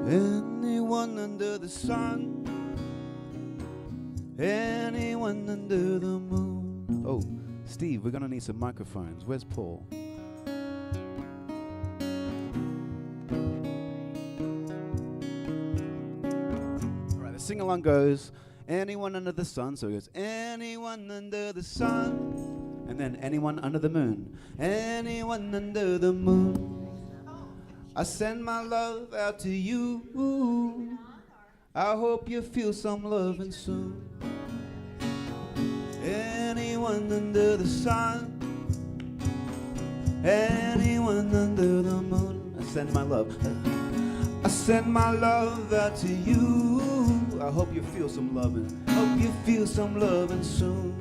Anyone under the sun, anyone under the moon. Oh, Steve, we're gonna need some microphones. Where's Paul? All right, the sing-along goes, anyone under the sun. So it goes, anyone under the sun, and then anyone under the moon. Anyone under the moon. I send my love out to you. I hope you feel some loving soon. Anyone under the sun, anyone under the moon. I send my love. I send my love out to you. I hope you feel some loving. Hope you feel some loving soon.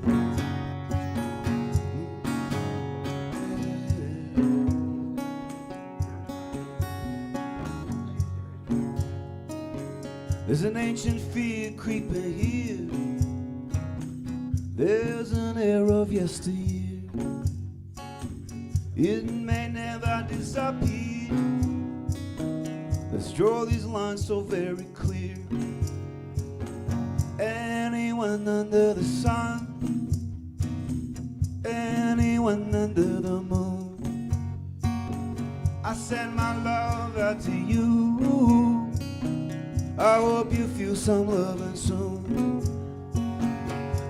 There's an ancient fear creeping here. There's an air of yesteryear. It may never disappear. Let's draw these lines so very clear. Anyone under the sun, anyone under the moon. I send my love out to you. I hope you feel some loving soon.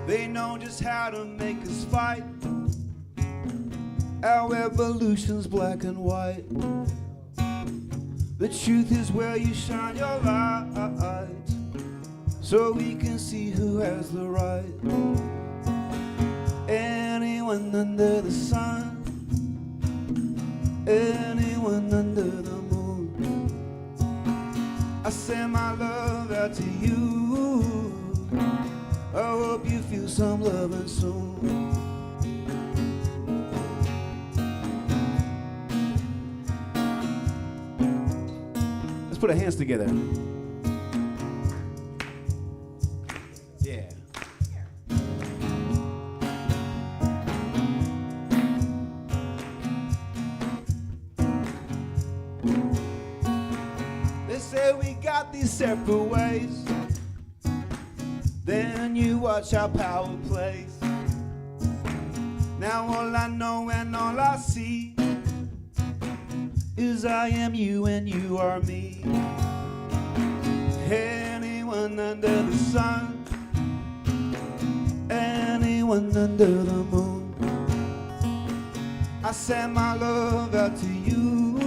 They know just how to make us fight. Our evolution's black and white. The truth is where you shine your light, so we can see who has the right. Anyone under the sun, anyone under the moon. I send my love out to you. I hope you feel some loving soon. Let's put our hands together. Yeah. They say we got these separate ways. Then you watch how power plays. Now all I know and all I see is I am you and you are me. Anyone under the sun, anyone under the moon. I send my love out to you.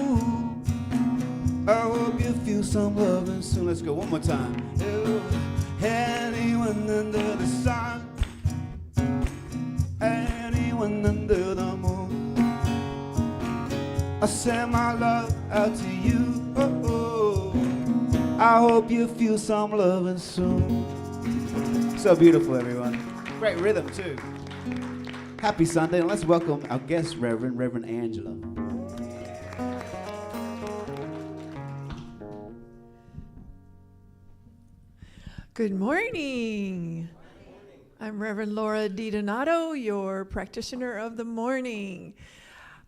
I hope you feel some loving soon. Let's go one more time. Anyone under the sun, anyone under the moon. I send my love out to you. Oh, oh. I hope you feel some loving soon. So beautiful, everyone. Great rhythm too. Happy Sunday, and let's welcome our guest, Reverend Angela. Good morning. I'm Reverend Laura DiDonato, your practitioner of the morning.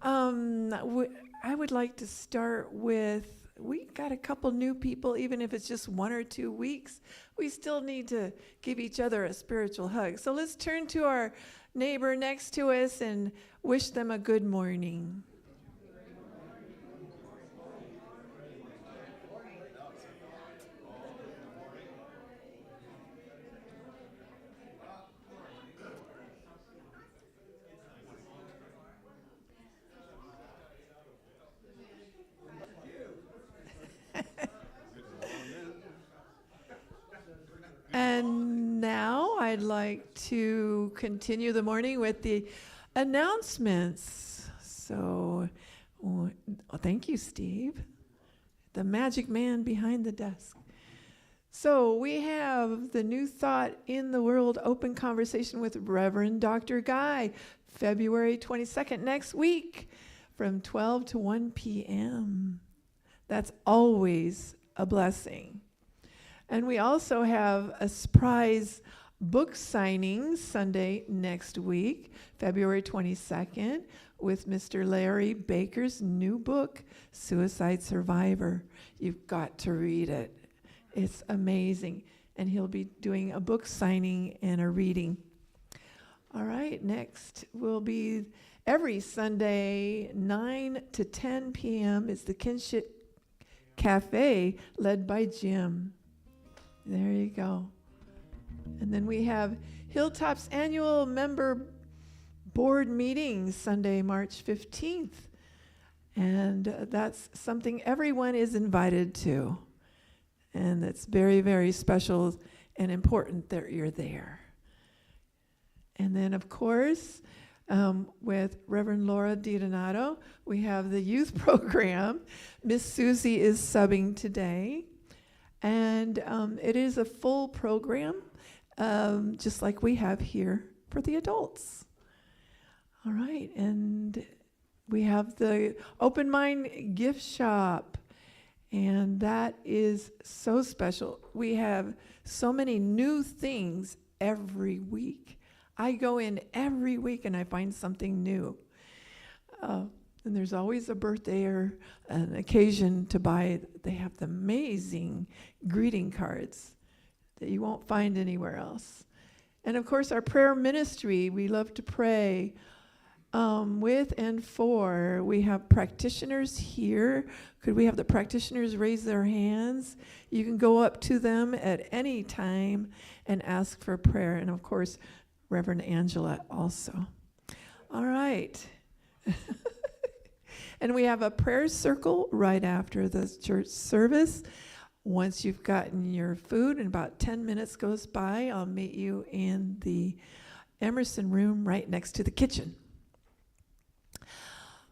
I would like to start with, we got a couple new people, even if it's just 1 or 2 weeks. We still need to give each other a spiritual hug. So let's turn to our neighbor next to us and wish them a good morning. And now I'd like to continue the morning with the announcements. So, thank you, Steve, the magic man behind the desk. So we have the New Thought in the World Open Conversation with Reverend Dr. Guy, February 22nd, next week, from 12 to 1 p.m. That's always a blessing. And we also have a surprise book signing Sunday next week, February 22nd, with Mr. Larry Baker's new book, Suicide Survivor. You've got to read it. It's amazing. And he'll be doing a book signing and a reading. All right, next will be every Sunday, 9 to 10 p.m. is the Kinship Cafe, led by Jim. There you go. And then we have Hilltop's annual member board meeting, Sunday, March 15th. And that's something everyone is invited to. And it's very, very special and important that you're there. And then, of course, with Reverend Laura DiDonato, we have the youth program. Miss Susie is subbing today. And it is a full program, just like we have here for the adults. All right, and we have the Open Mind Gift Shop, and that is so special. We have so many new things every week. I go in every week and I find something new. And there's always a birthday or an occasion to buy. They have the amazing greeting cards that you won't find anywhere else. And of course, our prayer ministry, we love to pray with and for. We have practitioners here. Could we have the practitioners raise their hands? You can go up to them at any time and ask for prayer. And of course, Reverend Angela also. All right. And we have a prayer circle right after the church service. Once you've gotten your food and about 10 minutes goes by, I'll meet you in the Emerson room right next to the kitchen.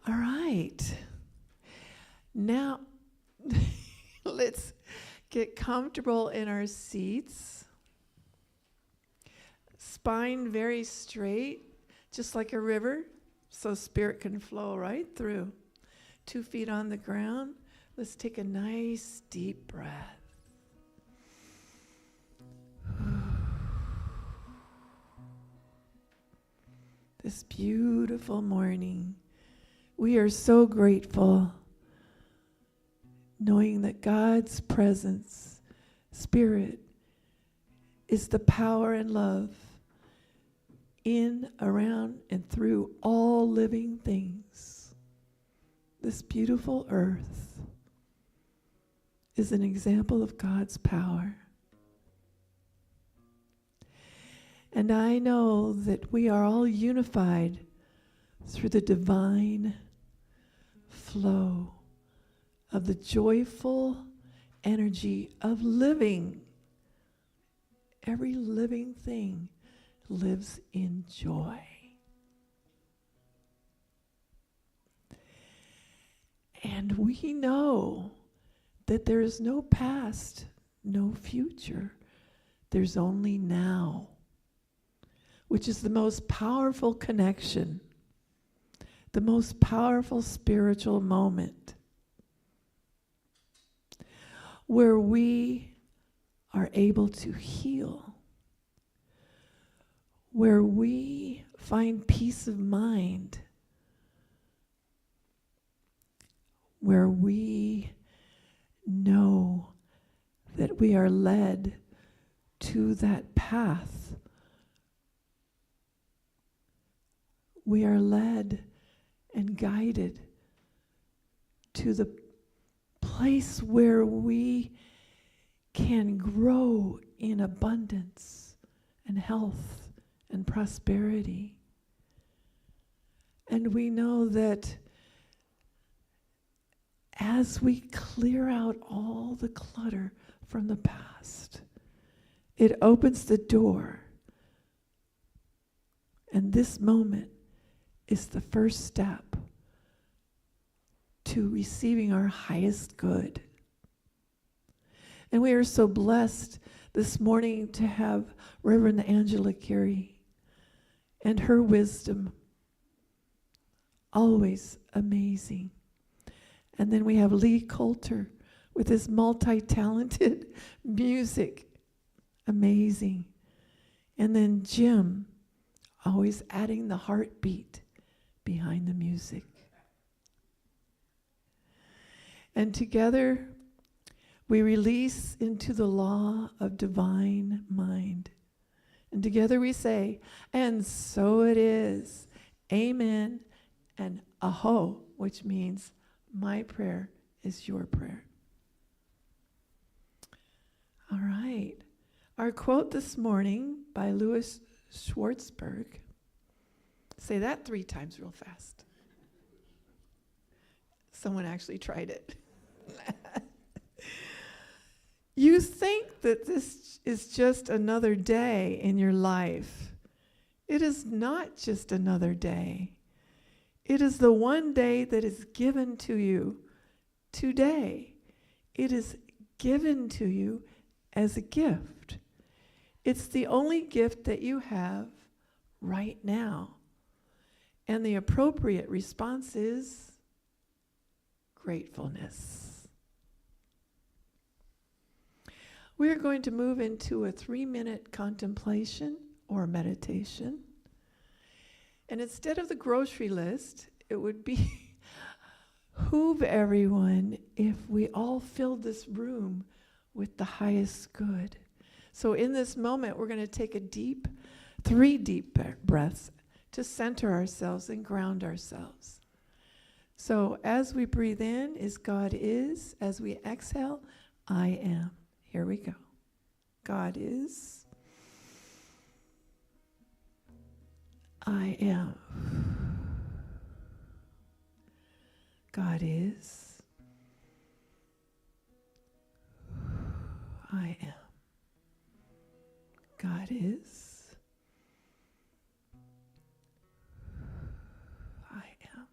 All right. Now, let's get comfortable in our seats. Spine very straight, just like a river, so spirit can flow right through. 2 feet on the ground. Let's take a nice deep breath. This beautiful morning, we are so grateful knowing that God's presence, Spirit, is the power and love in, around, and through all living things. This beautiful earth is an example of God's power. And I know that we are all unified through the divine flow of the joyful energy of living. Every living thing lives in joy. And we know that there is no past, no future. There's only now, which is the most powerful connection, the most powerful spiritual moment, where we are able to heal, where we find peace of mind, where we know that we are led to that path. We are led and guided to the place where we can grow in abundance and health and prosperity. And we know that as we clear out all the clutter from the past, it opens the door. And this moment is the first step to receiving our highest good. And we are so blessed this morning to have Reverend Angela Geary and her wisdom, always amazing. And then we have Lee Coulter with his multi-talented music, amazing. And then Jim, always adding the heartbeat behind the music. And together we release into the law of divine mind. And together we say, and so it is. Amen and aho, which means my prayer is your prayer. All right. Our quote this morning by Louis Schwartzberg. Say that 3 times real fast. Someone actually tried it. You think that this is just another day in your life. It is not just another day. It is the one day that is given to you today. It is given to you as a gift. It's the only gift that you have right now. And the appropriate response is gratefulness. We're going to move into a 3-minute contemplation or meditation. And instead of the grocery list, it would behoove everyone if we all filled this room with the highest good. So in this moment, we're going to take 3 deep breaths to center ourselves and ground ourselves. So as we breathe in, is God is. As we exhale, I am. Here we go. God is. I am. God is. I am. God is. I am.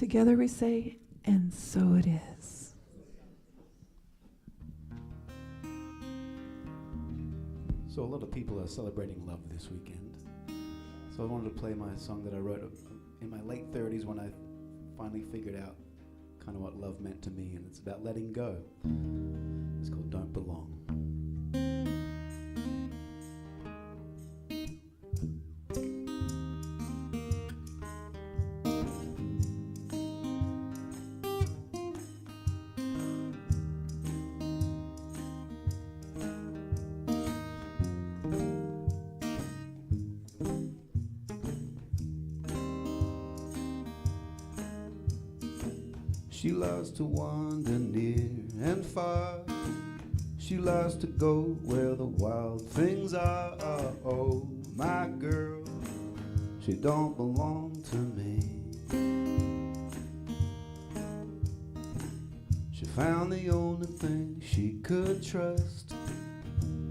Together we say, and so it is. So a lot of people are celebrating love this weekend. So I wanted to play my song that I wrote in my late 30s when I finally figured out kind of what love meant to me, and it's about letting go. It's called Don't Belong. She loves to wander near and far. She loves to go where the wild things are. Oh, my girl, she don't belong to me. She found the only thing she could trust,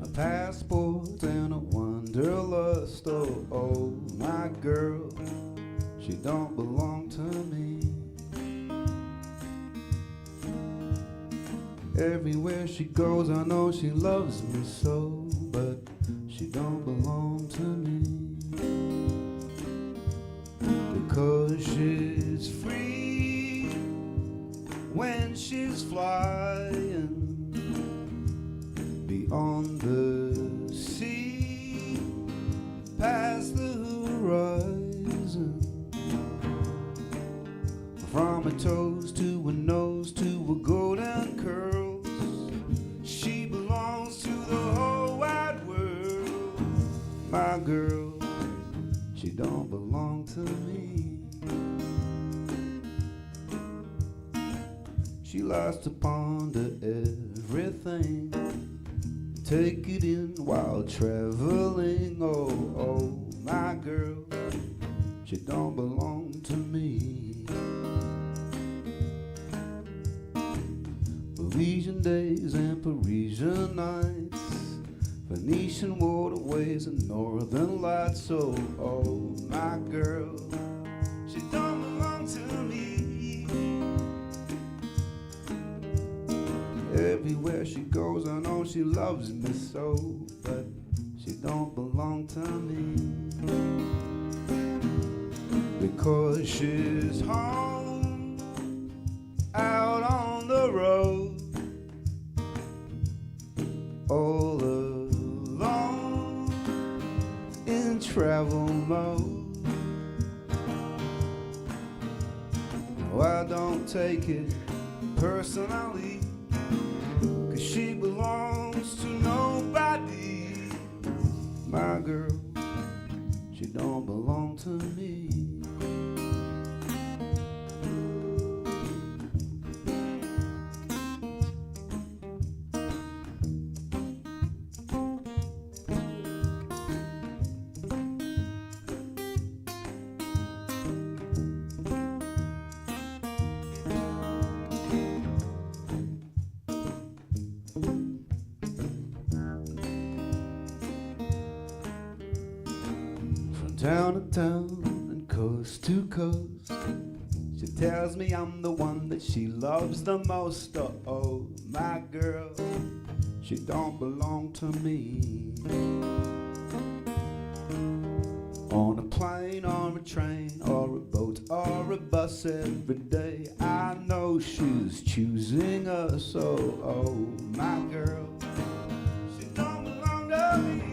a passport and a wanderlust. Oh, oh, my girl, she don't belong to me. Everywhere she goes, I know she loves me so, but she don't belong to me. Because she's free when she's flying beyond the sea, past the horizon. From her toes to her nose to her golden curls, she belongs to the whole wide world. My girl, she don't belong to me. She likes to ponder everything, take it in while traveling. Oh, oh, my girl, she don't belong to me. Parisian days and Parisian nights, Venetian waterways and northern lights. Oh, oh, my girl, she don't belong to me. Everywhere she goes, I know she loves me so, but she don't belong to me. Because she's home, out on the road, all alone in travel mode. No, I don't take it personally, 'cause she belongs to nobody. My girl, she don't belong to me. Town to town and coast to coast, she tells me I'm the one that she loves the most. Oh, oh, my girl, she don't belong to me. On a plane or a train or a boat or a bus every day, I know she's choosing us. Oh, oh, my girl, she don't belong to me.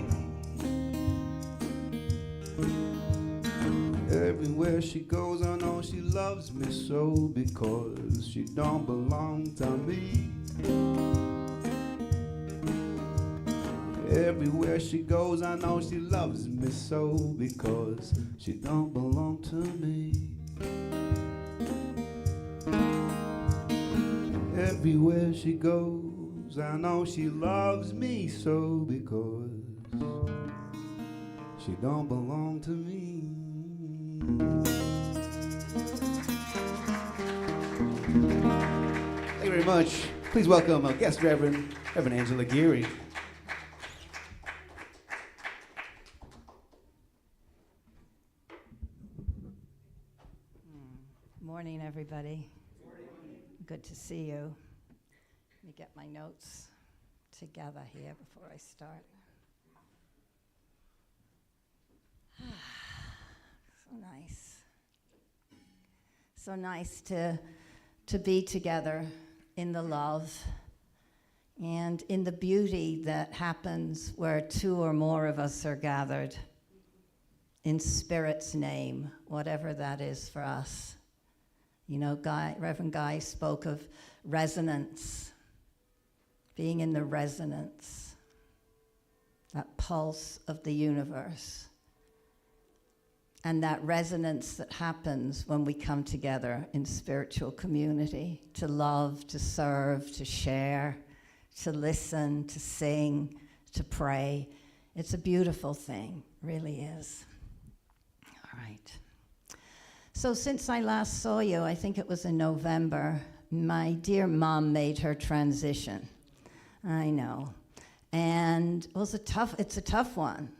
Everywhere she goes, I know she loves me so, because she don't belong to me. Everywhere she goes, I know she loves me so, because she don't belong to me. Everywhere she goes, I know she loves me so, because she don't belong to me. Thank you very much. Please welcome our guest Reverend Angela Geary. Morning, everybody. Good to see you. Let me get my notes together here before I start. So nice. So nice to be together in the love and in the beauty that happens where two or more of us are gathered in Spirit's name, whatever that is for us. You know, Reverend Guy spoke of resonance, being in the resonance, that pulse of the universe. And that resonance that happens when we come together in spiritual community to love, to serve, to share, to listen, to sing, to pray. It's a beautiful thing, really is. All right. So since I last saw you, I think it was in November, my dear mom made her transition. I know. And it's a tough one.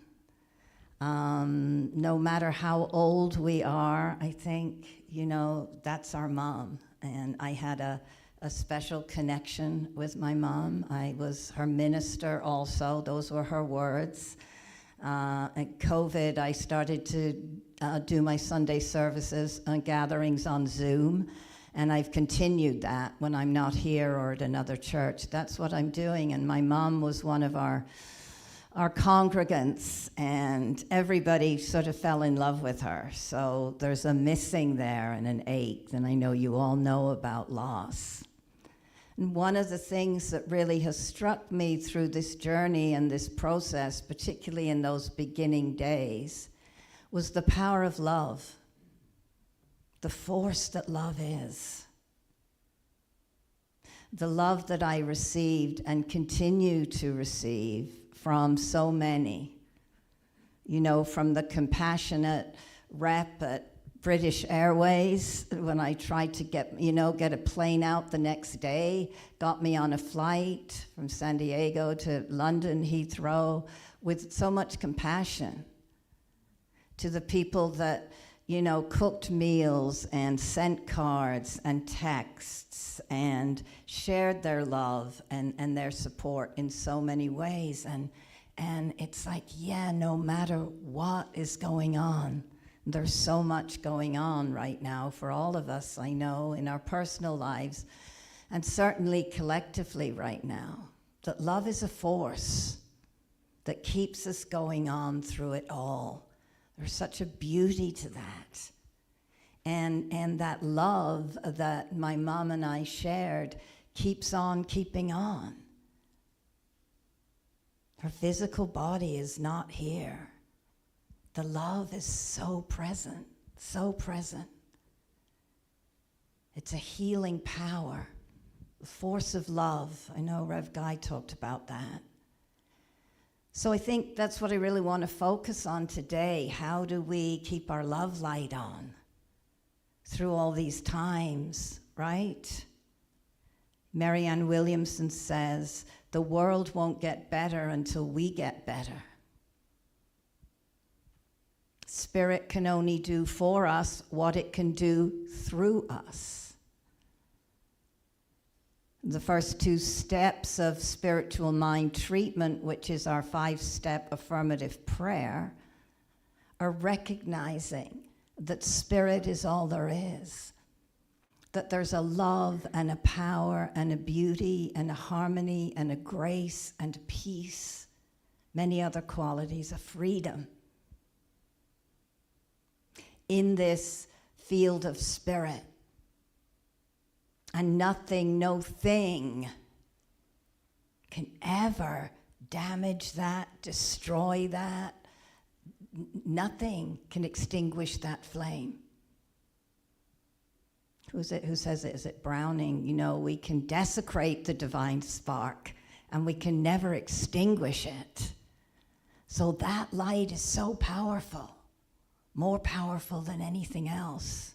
No matter how old we are, I think, you know, that's our mom. And I had a special connection with my mom. I was her minister also. Those were her words. At COVID, I started to do my Sunday services gatherings on Zoom, and I've continued that when I'm not here or at another church. That's what I'm doing, and my mom was one of our congregants, and everybody sort of fell in love with her. So there's a missing there and an ache, and I know you all know about loss. And one of the things that really has struck me through this journey and this process, particularly in those beginning days, was the power of love, the force that love is. The love that I received and continue to receive from so many, you know, from the compassionate rep at British Airways, when I tried to get a plane out the next day, got me on a flight from San Diego to London, Heathrow, with so much compassion. To the people that, you know, cooked meals and sent cards and texts and shared their love and their support in so many ways. And it's like, yeah, no matter what is going on, there's so much going on right now for all of us, I know, in our personal lives, and certainly collectively right now, that love is a force that keeps us going on through it all. There's such a beauty to that. And that love that my mom and I shared keeps on keeping on. Her physical body is not here. The love is so present, so present. It's a healing power, the force of love. I know Rev Guy talked about that. So I think that's what I really want to focus on today. How do we keep our love light on through all these times, right? Marianne Williamson says, the world won't get better until we get better. Spirit can only do for us what it can do through us. The first two steps of spiritual mind treatment, which is our 5-step affirmative prayer, are recognizing that spirit is all there is, that there's a love and a power and a beauty and a harmony and a grace and a peace, many other qualities, a freedom in this field of spirit. And nothing, no thing can ever damage that, destroy that. Nothing can extinguish that flame. Who says it? Is it Browning? You know, we can desecrate the divine spark and we can never extinguish it. So that light is so powerful, more powerful than anything else.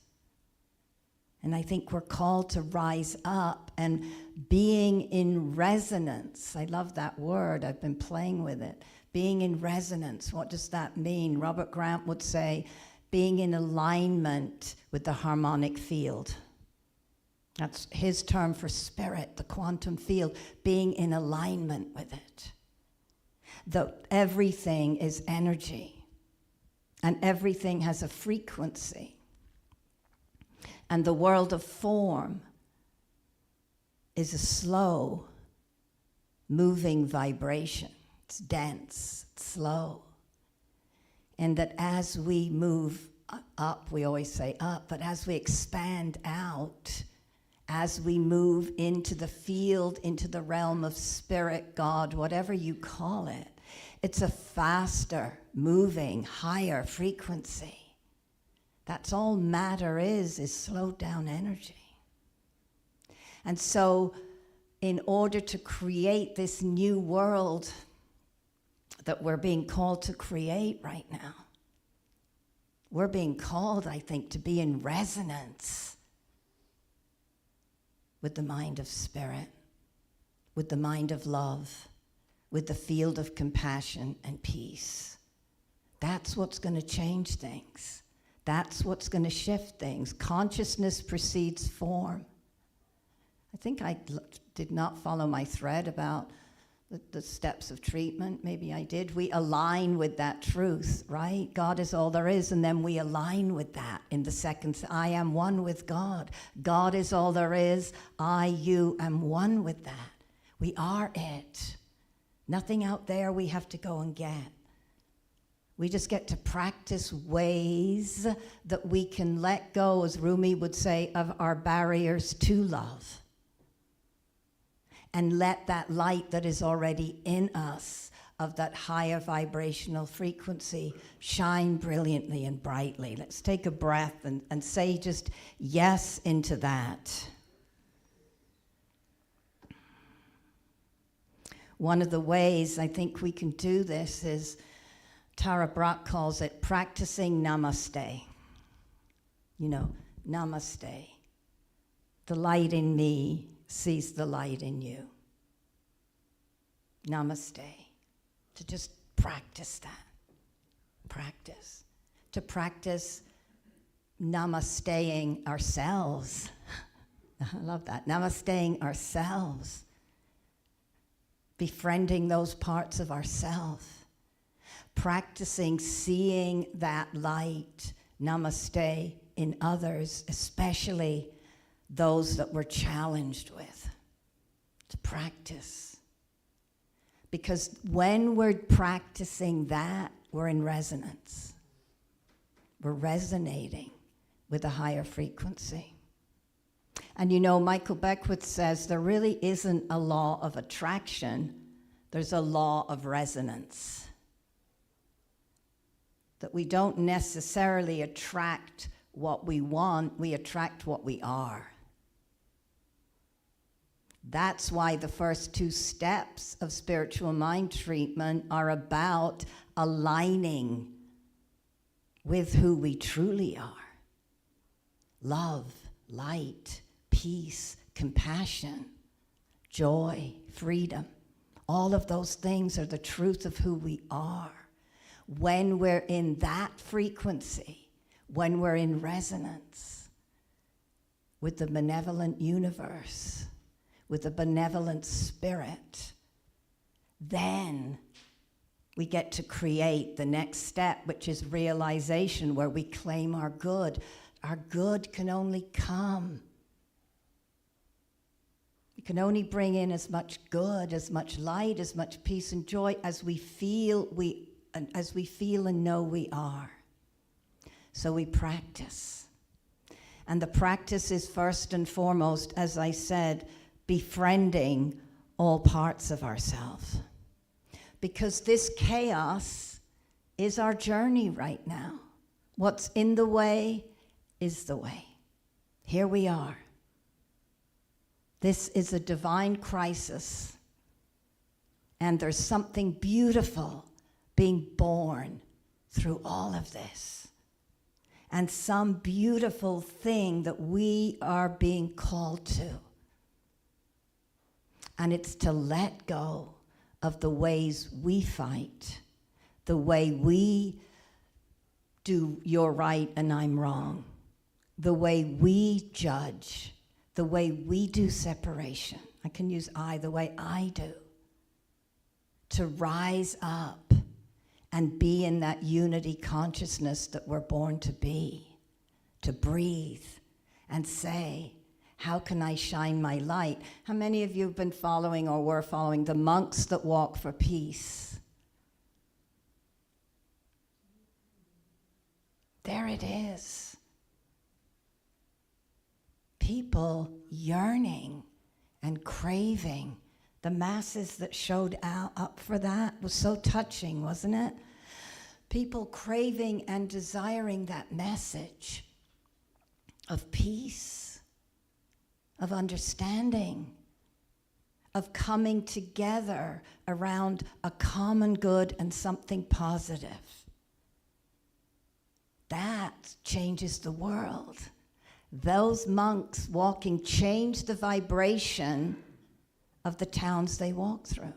And I think we're called to rise up and being in resonance. I love that word. I've been playing with it. Being in resonance. What does that mean? Robert Grant would say, being in alignment with the harmonic field. That's his term for spirit, the quantum field, being in alignment with it. That everything is energy, and everything has a frequency. And the world of form is a slow, moving vibration. It's dense, it's slow. And that as we move up, we always say up, but as we expand out, as we move into the field, into the realm of spirit, God, whatever you call it, it's a faster, moving, higher frequency. That's all matter is slowed down energy. And so, in order to create this new world that we're being called to create right now, we're being called, I think, to be in resonance with the mind of spirit, with the mind of love, with the field of compassion and peace. That's what's going to change things. That's what's going to shift things. Consciousness precedes form. I think I did not follow my thread about the steps of treatment. Maybe I did. We align with that truth, right? God is all there is, and then we align with that in the second. I am one with God. God is all there is. You am one with that. We are it. Nothing out there we have to go and get. We just get to practice ways that we can let go, as Rumi would say, of our barriers to love. And let that light that is already in us, of that higher vibrational frequency, shine brilliantly and brightly. Let's take a breath and say just yes into that. One of the ways I think we can do this is, Tara Brach calls it practicing namaste. You know, namaste. The light in me sees the light in you. Namaste. To just practice that. Practice. To practice namasteing ourselves. I love that. Namasteing ourselves. Befriending those parts of ourselves. Practicing seeing that light, namaste, in others, especially those that we're challenged with. To practice. Because when we're practicing that, we're in resonance. We're resonating with a higher frequency. And you know, Michael Beckwith says there really isn't a law of attraction, there's a law of resonance. That we don't necessarily attract what we want, we attract what we are. That's why the first 2 steps of spiritual mind treatment are about aligning with who we truly are. Love, light, peace, compassion, joy, freedom. All of those things are the truth of who we are. When we're in that frequency, when we're in resonance with the benevolent universe, with the benevolent spirit, then we get to create the next step, which is realization, where we claim our good. Our good can only come. We can only bring in as much good, as much light, as much peace and joy as we feel and know we are. So we practice. And the practice is first and foremost, as I said, befriending all parts of ourselves. Because this chaos is our journey right now. What's in the way is the way. Here we are. This is a divine crisis. And there's something beautiful being born through all of this. And some beautiful thing that we are being called to. And it's to let go of the ways we fight, the way we you're right and I'm wrong, the way we judge, the way we do separation. I can use I, the way I do. To rise up and be in that unity consciousness that we're born to be, to breathe and say, how can I shine my light? How many of you have been following or were following the monks that walk for peace? There it is. People yearning and craving. The masses that showed up for that was so touching, wasn't it? People craving and desiring that message of peace, of understanding, of coming together around a common good and something positive. That changes the world. Those monks walking changed the vibration of the towns they walk through.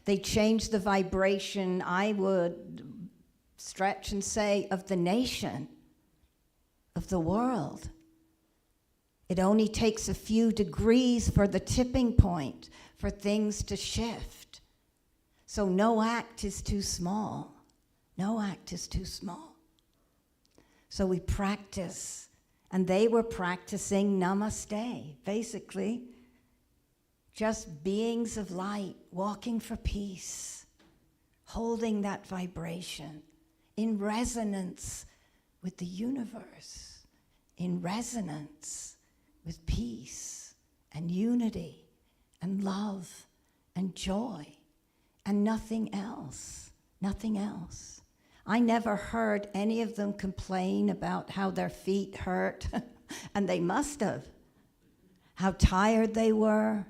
They changed the vibration, I would stretch and say, of the nation, of the world. It only takes a few degrees for the tipping point, for things to shift. So no act is too small. No act is too small. So we practice, and they were practicing namaste, basically. Just beings of light, walking for peace, holding that vibration in resonance with the universe, in resonance with peace and unity and love and joy and nothing else, nothing else. I never heard any of them complain about how their feet hurt, and they must have, how tired they were.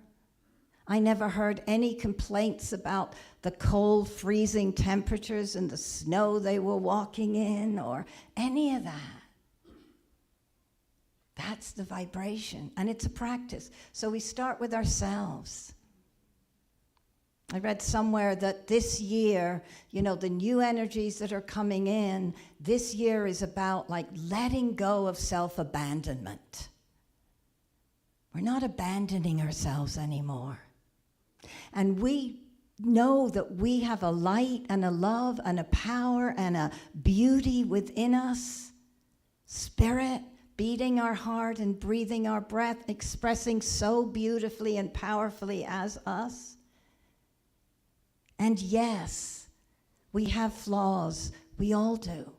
I never heard any complaints about the cold, freezing temperatures and the snow they were walking in or any of that. That's the vibration, and it's a practice. So we start with ourselves. I read somewhere that this year, the new energies that are coming in, this year is about like letting go of self-abandonment. We're not abandoning ourselves anymore. And we know that we have a light and a love and a power and a beauty within us, spirit, beating our heart and breathing our breath, expressing so beautifully and powerfully as us. And yes, we have flaws. We all do.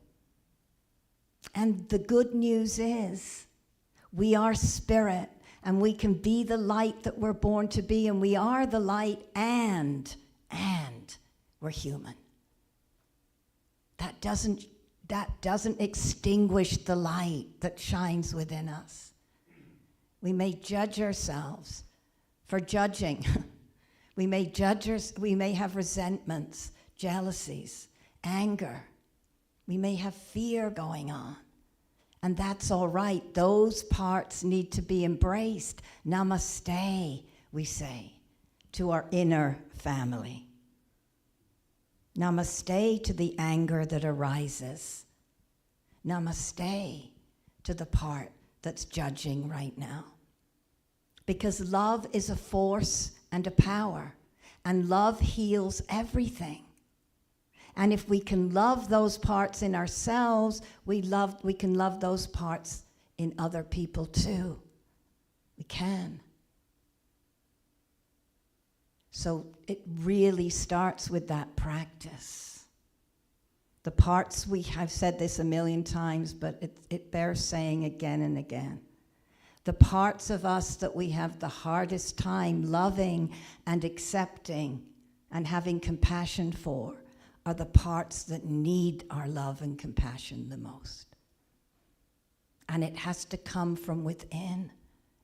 And the good news is we are spirit, and we can be the light that we're born to be, and we are the light, and we're human. That doesn't extinguish the light that shines within us. We may judge ourselves for judging. We may have resentments, jealousies, anger. We may have fear going on. And that's all right. Those parts need to be embraced. Namaste, we say, to our inner family. Namaste to the anger that arises. Namaste to the part that's judging right now. Because love is a force and a power, and love heals everything. And if we can love those parts in ourselves, we can love those parts in other people too. We can. So it really starts with that practice. The parts, we have said this a million times, but it bears saying again and again. The parts of us that we have the hardest time loving and accepting and having compassion for are the parts that need our love and compassion the most. And it has to come from within.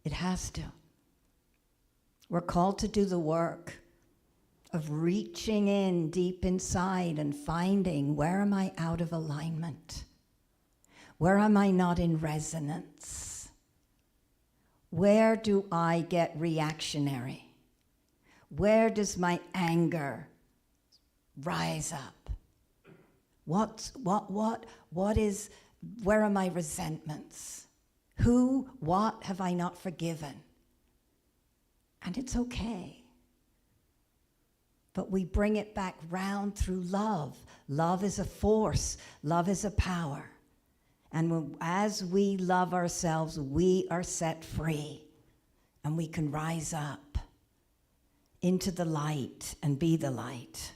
It has to. We're called to do the work of reaching in deep inside and finding, where am I out of alignment? Where am I not in resonance? Where do I get reactionary? Where does my anger rise up? What is, where are my resentments? Who, what have I not forgiven? And it's okay. But we bring it back round through love. Love is a force. Love is a power. And as we love ourselves, we are set free. And we can rise up into the light and be the light.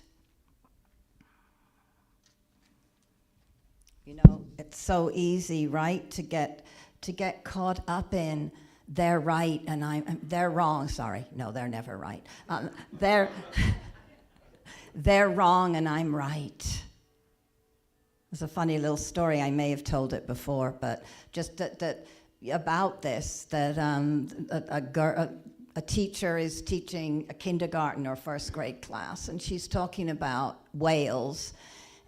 You know, it's so easy, right, to get caught up in they're right and they're wrong. Sorry, no, they're never right. They're wrong and I'm right. There's a funny little story. I may have told it before, but just that about this, that a teacher is teaching a kindergarten or first grade class, and she's talking about whales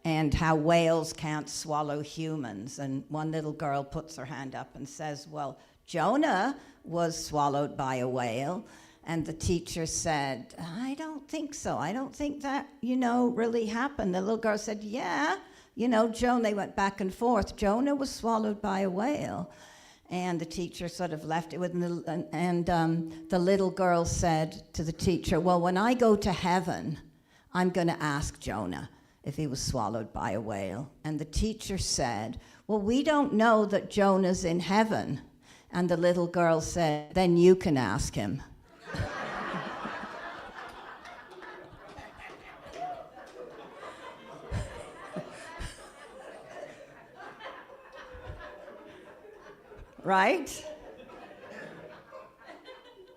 and how whales can't swallow humans. And one little girl puts her hand up and says, well, Jonah was swallowed by a whale. And the teacher said, I don't think so. I don't think that, really happened. The little girl said, yeah, Jonah, they went back and forth. Jonah was swallowed by a whale. And the teacher sort of left it with, the little girl said to the teacher, well, when I go to heaven, I'm going to ask Jonah if he was swallowed by a whale. And the teacher said, well, we don't know that Jonah's in heaven. And the little girl said, then you can ask him. Right?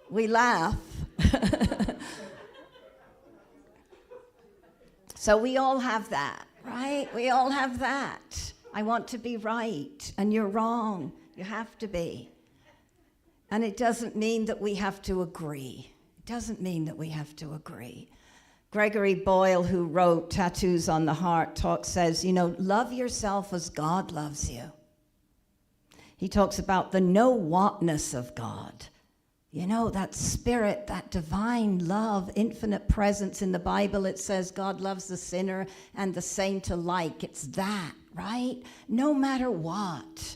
We laugh. So we all have that, right? We all have that. I want to be right, and you're wrong. You have to be. And it doesn't mean that we have to agree. It doesn't mean that we have to agree. Gregory Boyle, who wrote Tattoos on the Heart, says, love yourself as God loves you. He talks about the know-whatness of God. That spirit, that divine love, infinite presence. In the Bible, it says God loves the sinner and the saint alike. It's that, right? No matter what.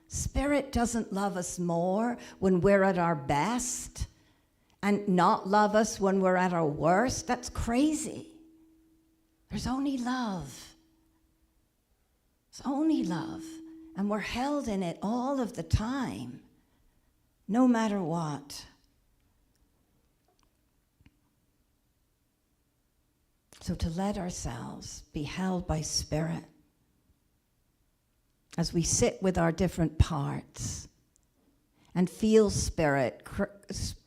Spirit doesn't love us more when we're at our best and not love us when we're at our worst. That's crazy. There's only love. It's only love. And we're held in it all of the time, no matter what. So to let ourselves be held by Spirit as we sit with our different parts and feel Spirit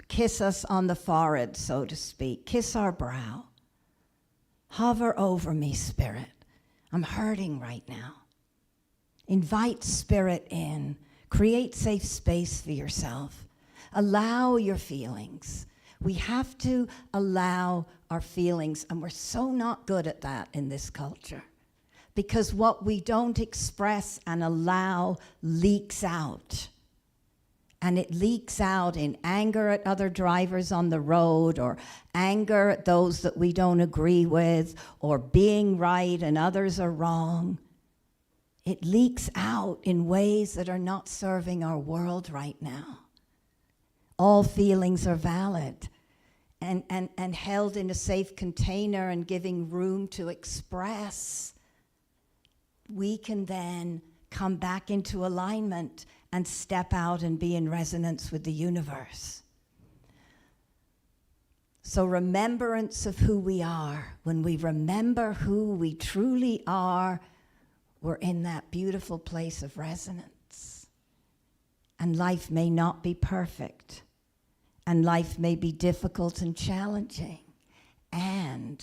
kiss us on the forehead, so to speak, kiss our brow. Hover over me, Spirit. I'm hurting right now. Invite Spirit in. Create safe space for yourself. Allow your feelings. We have to allow our feelings, and we're so not good at that in this culture. Because what we don't express and allow leaks out. And it leaks out in anger at other drivers on the road, or anger at those that we don't agree with, or being right and others are wrong. It leaks out in ways that are not serving our world right now. All feelings are valid and held in a safe container and giving room to express. We can then come back into alignment and step out and be in resonance with the universe. So remembrance of who we are. When we remember who we truly are, we're in that beautiful place of resonance. And life may not be perfect. And life may be difficult and challenging. And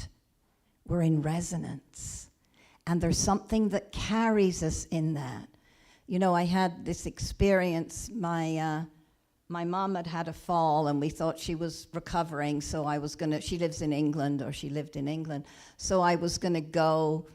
we're in resonance. And there's something that carries us in that. I had this experience. My mom had a fall, and we thought she was recovering, so I was she lives in England, or she lived in England. So I was going to go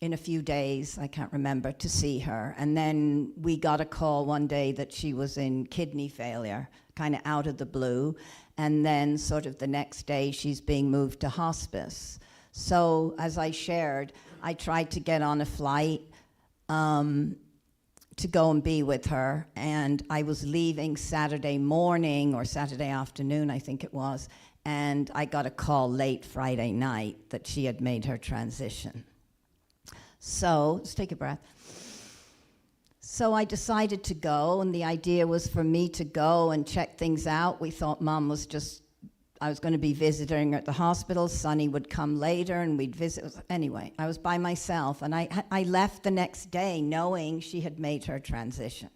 in a few days, I can't remember, to see her. And then we got a call one day that she was in kidney failure, kind of out of the blue. And then sort of the next day, she's being moved to hospice. So as I shared, I tried to get on a flight to go and be with her, and I was leaving Saturday morning or Saturday afternoon, I think it was, and I got a call late Friday night that she had made her transition. So, let's take a breath. So I decided to go, and the idea was for me to go and check things out. We thought Mom was I was going to be visiting her at the hospital. Sonny would come later, and we'd visit. Anyway, I was by myself, and I left the next day knowing she had made her transition.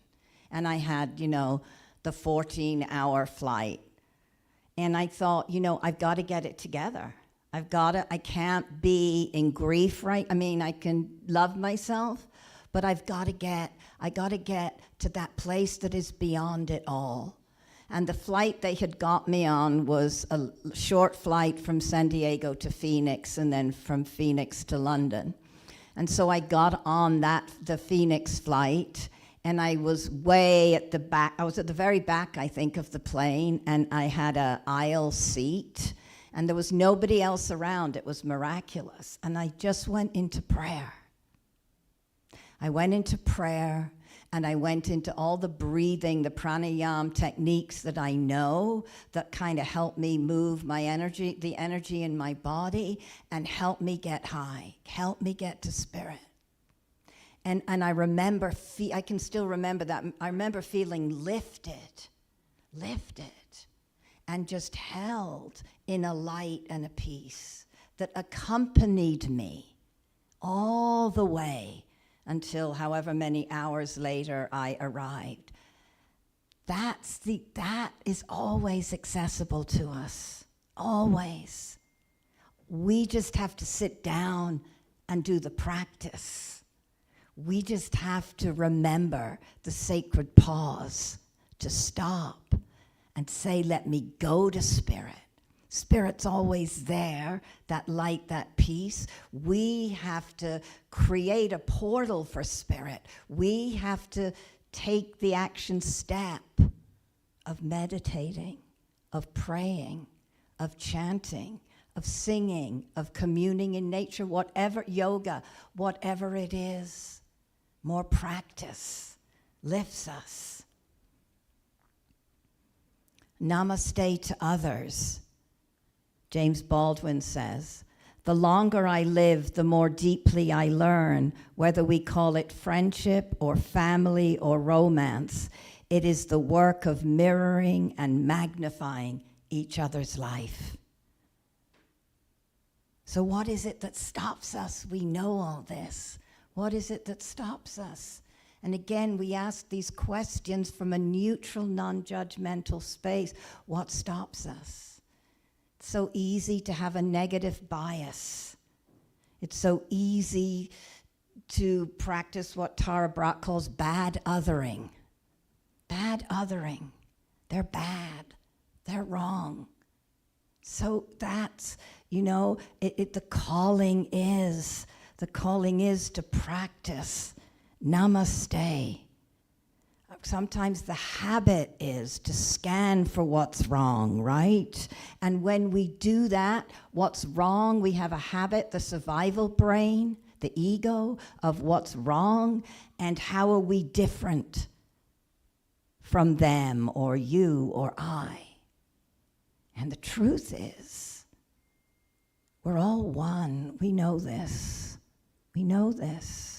And I had, the 14-hour flight. And I thought, I've got to get it together. I can't be in grief, right? I mean, I can love myself, but I got to get to that place that is beyond it all. And the flight they had got me on was a short flight from San Diego to Phoenix, and then from Phoenix to London. And so I got on the Phoenix flight, and I was way at the back. I was at the very back, I think, of the plane, and I had an aisle seat, and there was nobody else around. It was miraculous. And I just went into prayer. I went into prayer, and I went into all the breathing, the pranayama techniques that I know that kind of help me move my energy, the energy in my body, and help me get high, help me get to spirit. And I remember, I can still remember that. I remember feeling lifted, and just held in a light and a peace that accompanied me all the way until however many hours later I arrived. That is always accessible to us, always. We just have to sit down and do the practice. We just have to remember the sacred pause, to stop and say, let me go to spirit. Spirit's always there, that light, that peace. We have to create a portal for spirit. We have to take the action step of meditating, of praying, of chanting, of singing, of communing in nature, whatever, yoga, whatever it is. More practice lifts us. Namaste to others. James Baldwin says, the longer I live, the more deeply I learn, whether we call it friendship or family or romance. It is the work of mirroring and magnifying each other's life. So what is it that stops us? We know all this. What is it that stops us? And again, we ask these questions from a neutral, non-judgmental space. What stops us? It's so easy to have a negative bias. It's so easy to practice what Tara Brach calls bad othering. Bad othering. They're bad. They're wrong. So that's, the calling is to practice namaste. Sometimes the habit is to scan for what's wrong, right? And when we do that, what's wrong, we have a habit, the survival brain, the ego, of what's wrong, and how are we different from them or you or I. And the truth is, we're all one. We know this. We know this.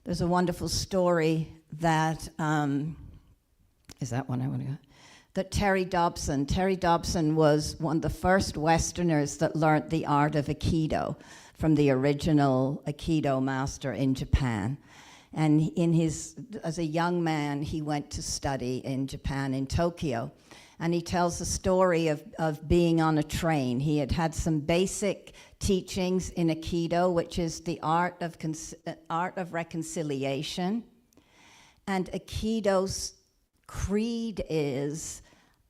There's a wonderful story that, is that one I want to go? That Terry Dobson was one of the first Westerners that learned the art of Aikido from the original Aikido master in Japan. And as a young man, he went to study in Japan, in Tokyo. And he tells the story of being on a train. He had some basic teachings in Aikido, which is the art of reconciliation. And Aikido's creed is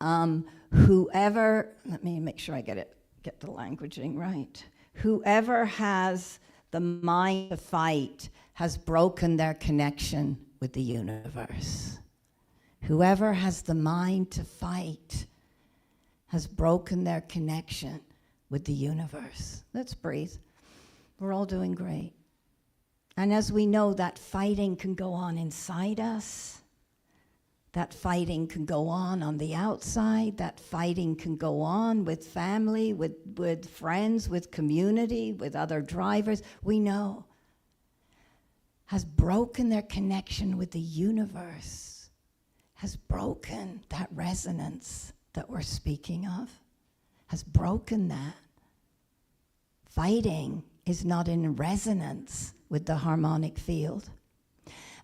whoever, let me make sure I get the languaging right. Whoever has the mind to fight has broken their connection with the universe. Whoever has the mind to fight has broken their connection with the universe. Let's breathe. We're all doing great. And as we know, that fighting can go on inside us. That fighting can go on the outside. That fighting can go on with family, with friends, with community, with other drivers. We know. Has broken their connection with the universe. Has broken that resonance that we're speaking of. Has broken that. Fighting is not in resonance with the harmonic field.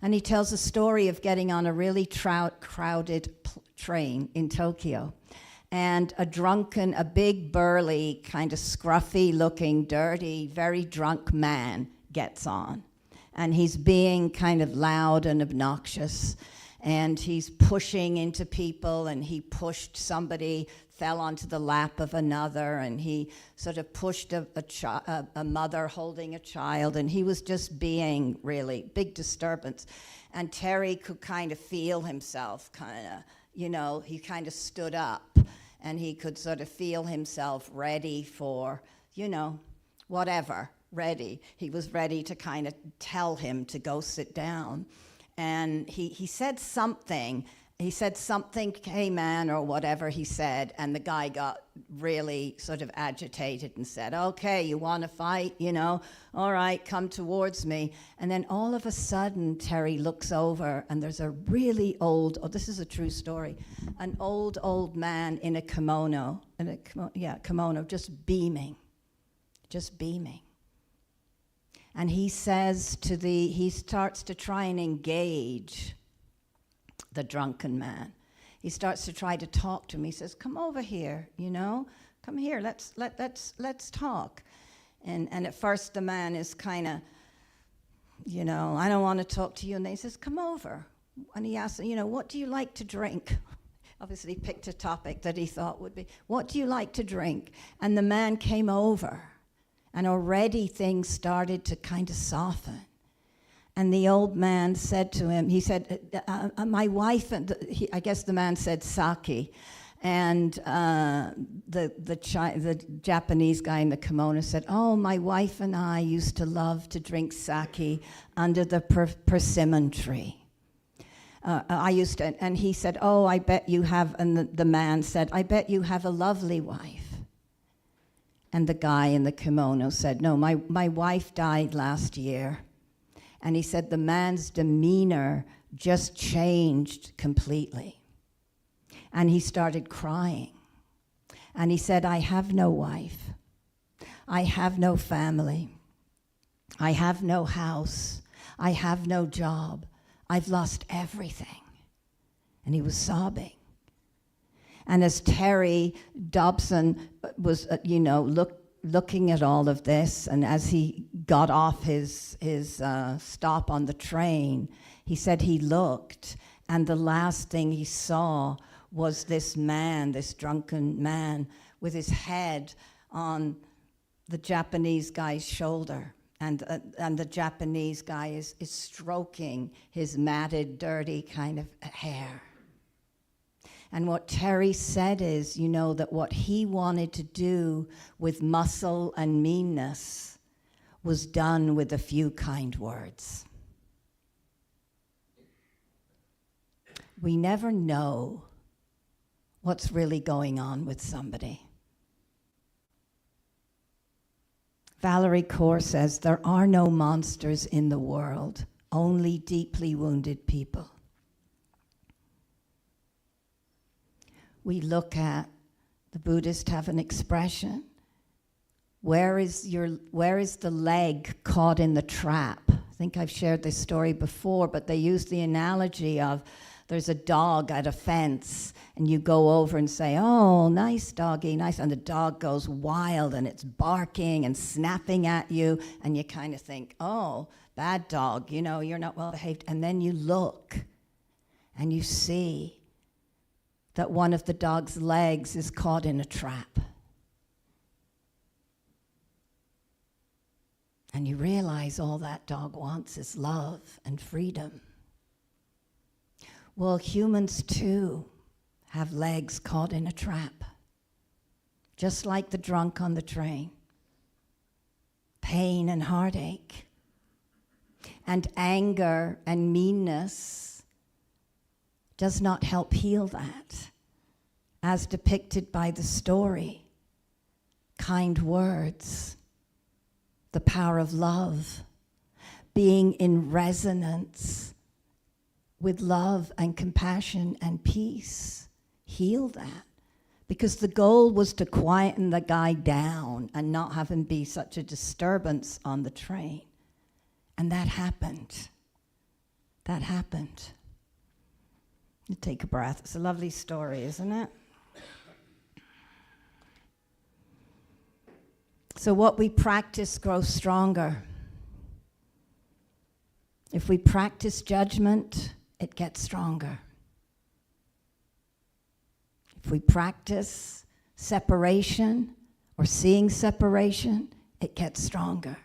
And he tells a story of getting on a really crowded train in Tokyo. And a big, burly, kind of scruffy-looking, dirty, very drunk man gets on. And he's being kind of loud and obnoxious. And he's pushing into people, and he pushed somebody, fell onto the lap of another, and he sort of pushed a mother holding a child, and he was just being really big disturbance. And Terry could kind of feel himself he kind of stood up, and he could sort of feel himself ready for, whatever, ready. He was ready to kind of tell him to go sit down. And he said something. He said something, hey man, or whatever he said, and the guy got really sort of agitated and said, okay, you want to fight, all right, come towards me. And then all of a sudden, Terry looks over, and there's a really old, this is a true story, an old man in a kimono, just beaming. And he says he starts to try and engage the drunken man. He starts to try to talk to him. He says, come over here, come here, let's talk. And at first the man is kind of, I don't want to talk to you. And then he says, come over. And he asks, what do you like to drink? Obviously he picked a topic that he thought would be, what do you like to drink? And the man came over, and already things started to kind of soften. And the old man said to him, he said, my wife, I guess the man said sake. And the Japanese guy in the kimono said, oh, my wife and I used to love to drink sake under the persimmon tree. And he said, oh, I bet you have, and the man said, I bet you have a lovely wife. And the guy in the kimono said, no, my wife died last year. And he said the man's demeanor just changed completely. And he started crying. And he said, I have no wife. I have no family. I have no house. I have no job. I've lost everything. And he was sobbing. And as Terry Dobson was, looking at all of this, and as he got off his stop on the train, he said he looked, and the last thing he saw was this drunken man, with his head on the Japanese guy's shoulder. And the Japanese guy is stroking his matted, dirty kind of hair. And what Terry said is, that what he wanted to do with muscle and meanness was done with a few kind words. We never know what's really going on with somebody. Valerie Kaur says, there are no monsters in the world, only deeply wounded people. We look at, the Buddhists have an expression, where is the leg caught in the trap? I think I've shared this story before, but they use the analogy of there's a dog at a fence, and you go over and say, oh, nice doggy, nice, and the dog goes wild, and it's barking and snapping at you, and you kind of think, oh, bad dog, you're not well behaved. And then you look, and you see that one of the dog's legs is caught in a trap. And you realize all that dog wants is love and freedom. Well, humans too have legs caught in a trap, just like the drunk on the train. pain and heartache. And anger and meanness does not help heal that, as depicted by the story. Kind words, the power of love, being in resonance with love and compassion and peace, heal that. Because the goal was to quieten the guy down and not have him be such a disturbance on the train. And that happened. That happened. You take a breath. It's a lovely story, isn't it? So what we practice grows stronger. If we practice judgment, it gets stronger. If we practice separation or seeing separation, it gets stronger.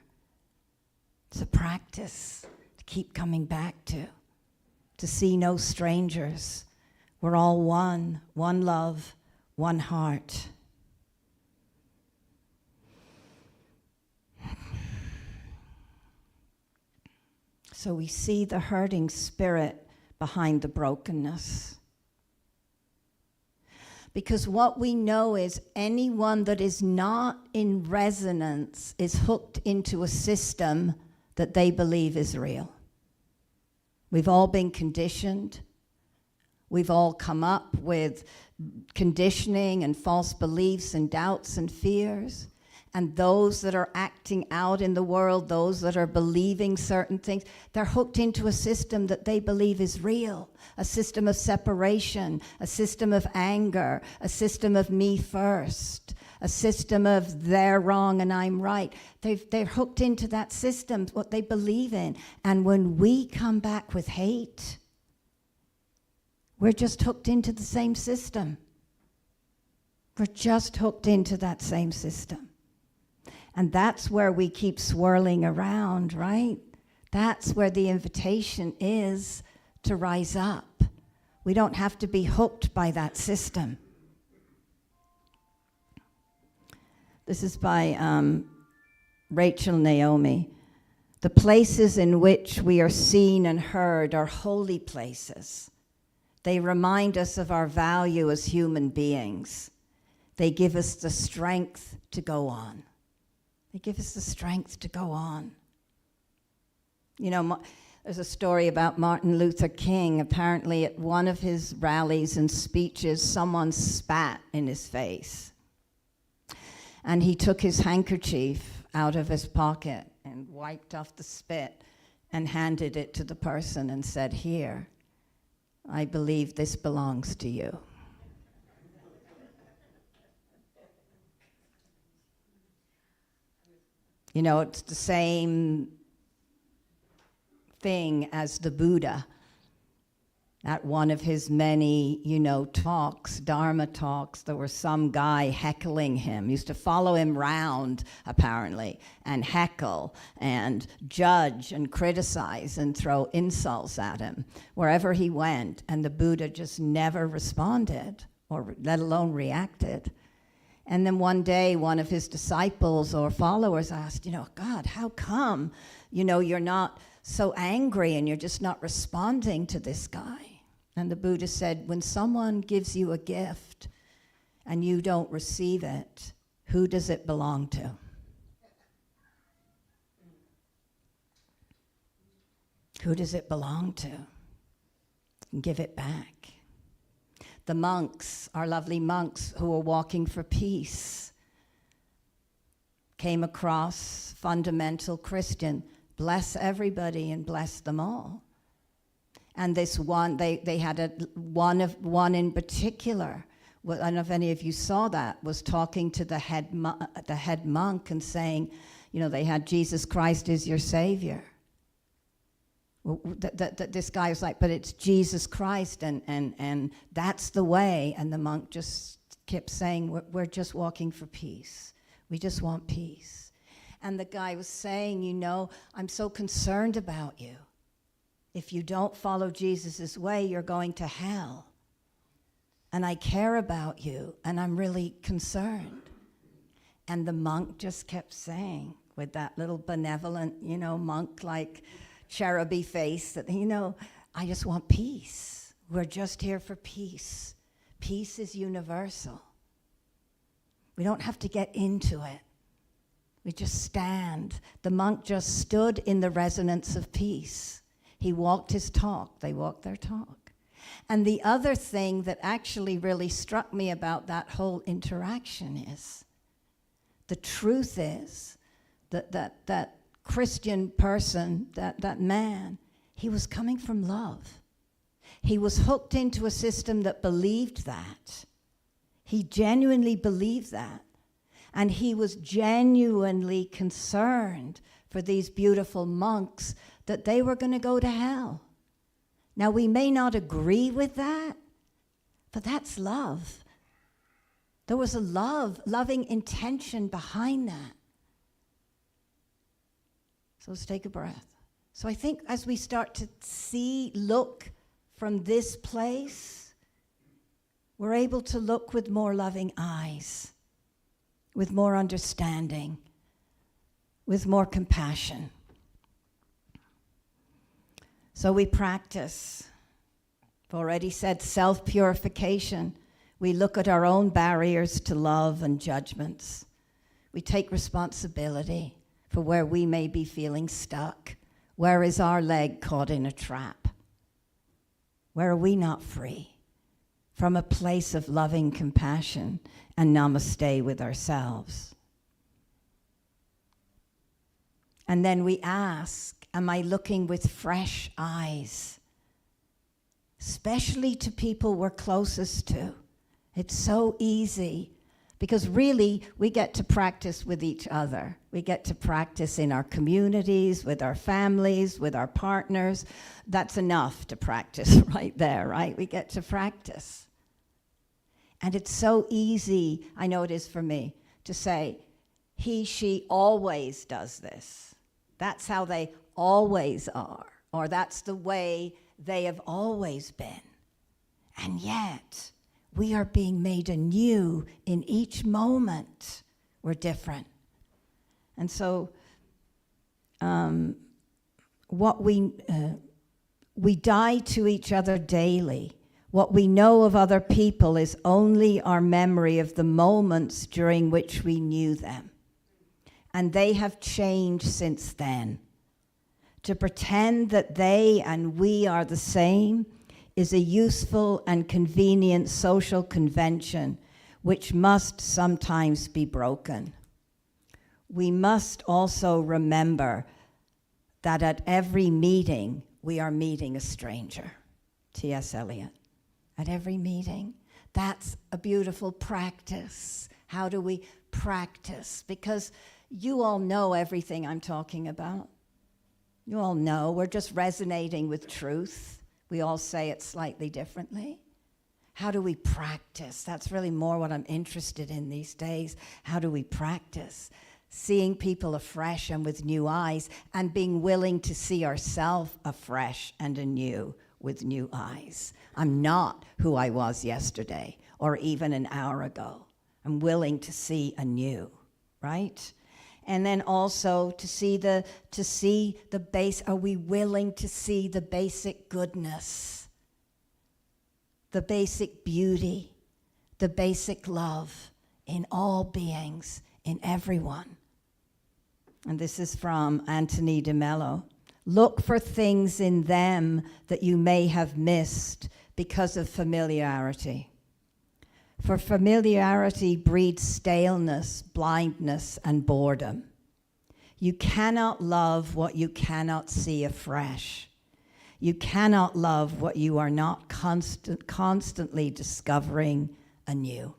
It's a practice to keep coming back to see no strangers. We're all one love, one heart. So we see the hurting spirit behind the brokenness. Because what we know is anyone that is not in resonance is hooked into a system that they believe is real. We've all been conditioned. We've all come up with conditioning and false beliefs and doubts and fears. And those that are acting out in the world, those that are believing certain things, they're hooked into a system that they believe is real, a system of separation, a system of anger, a system of me first, a system of they're wrong and I'm right. They're hooked into that system, what they believe in. And when we come back with hate, we're just hooked into the same system. We're just hooked into that same system. And that's where we keep swirling around, right? That's where the invitation is to rise up. We don't have to be hooked by that system. This is by Rachel Naomi. The places in which we are seen and heard are holy places. They remind us of our value as human beings. They give us the strength to go on. They give us the strength to go on. You know, there's a story about Martin Luther King. Apparently at one of his rallies and speeches, someone spat in his face. And he took his handkerchief out of his pocket and wiped off the spit and handed it to the person and said, "Here, I believe this belongs to you." You know, it's the same thing as the Buddha at one of his many, talks, Dharma talks. There was some guy heckling him. He used to follow him round, apparently, and heckle and judge and criticize and throw insults at him wherever he went. And the Buddha just never responded, or let alone reacted. And then one day, one of his disciples or followers asked, God, how come, you're not so angry and you're just not responding to this guy? And the Buddha said, when someone gives you a gift and you don't receive it, who does it belong to? Who does it belong to? And give it back. The monks, our lovely monks who were walking for peace, came across fundamental Christian, bless everybody and bless them all. And this one, they had one in particular. Well, I don't know if any of you saw that, was talking to the head monk and saying, they had Jesus Christ is your Savior. Well, this guy was like, but it's Jesus Christ, and that's the way. And the monk just kept saying, we're just walking for peace. We just want peace. And the guy was saying, I'm so concerned about you. If you don't follow Jesus' way, you're going to hell. And I care about you, and I'm really concerned. And the monk just kept saying, with that little benevolent, monk-like cheruby face that, I just want peace. We're just here for peace. Peace is universal. We don't have to get into it. We just stand. The monk just stood in the resonance of peace. He walked his talk. They walked their talk. And the other thing that actually really struck me about that whole interaction is, the truth is that Christian person, that man, he was coming from love. He was hooked into a system that believed that. He genuinely believed that. And he was genuinely concerned for these beautiful monks that they were going to go to hell. Now, we may not agree with that, but that's love. There was a loving intention behind that. So let's take a breath. So I think as we start to look from this place, we're able to look with more loving eyes, with more understanding, with more compassion. So we practice. I've already said self-purification. We look at our own barriers to love and judgments. We take responsibility for where we may be feeling stuck. Where is our leg caught in a trap? Where are we not free? From a place of loving compassion and namaste with ourselves. And then we ask, am I looking with fresh eyes? Especially to people we're closest to. It's so easy because really we get to practice with each other. We get to practice in our communities, with our families, with our partners. That's enough to practice right there, right? We get to practice. And it's so easy, I know it is for me, to say, he, she always does this. That's how they always are, or that's the way they have always been. And yet, we are being made anew in each moment. We're different. And so, we die to each other daily. What we know of other people is only our memory of the moments during which we knew them. And they have changed since then. To pretend that they and we are the same is a useful and convenient social convention which must sometimes be broken. We must also remember that at every meeting, we are meeting a stranger. T.S. Eliot. At every meeting. That's a beautiful practice. How do we practice? Because you all know everything I'm talking about. You all know. We're just resonating with truth. We all say it slightly differently. How do we practice? That's really more what I'm interested in these days. How do we practice? Seeing people afresh and with new eyes, and being willing to see ourselves afresh and anew with new eyes. I'm not who I was yesterday or even an hour ago. I'm willing to see anew, right? And then also to see the base. Are we willing to see the basic goodness, the basic beauty, the basic love in all beings, in everyone? And this is from Anthony de Mello. Look for things in them that you may have missed because of familiarity. For familiarity breeds staleness, blindness, and boredom. You cannot love what you cannot see afresh. You cannot love what you are not constantly discovering anew.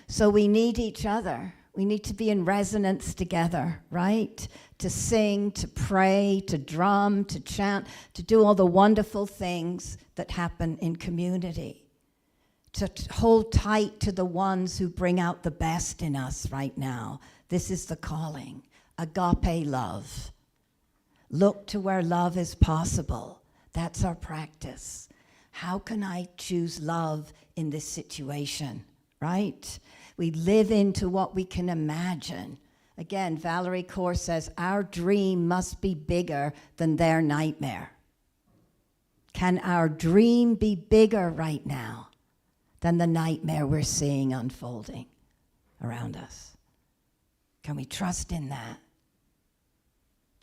So we need each other. We need to be in resonance together, right? To sing, to pray, to drum, to chant, to do all the wonderful things that happen in community. To hold tight to the ones who bring out the best in us right now. This is the calling. Agape love. Look to where love is possible. That's our practice. How can I choose love in this situation, right? We live into what we can imagine Again, Valerie Kaur says, our dream must be bigger than their nightmare. Can our dream be bigger right now than the nightmare we're seeing unfolding around us? Can we trust in that?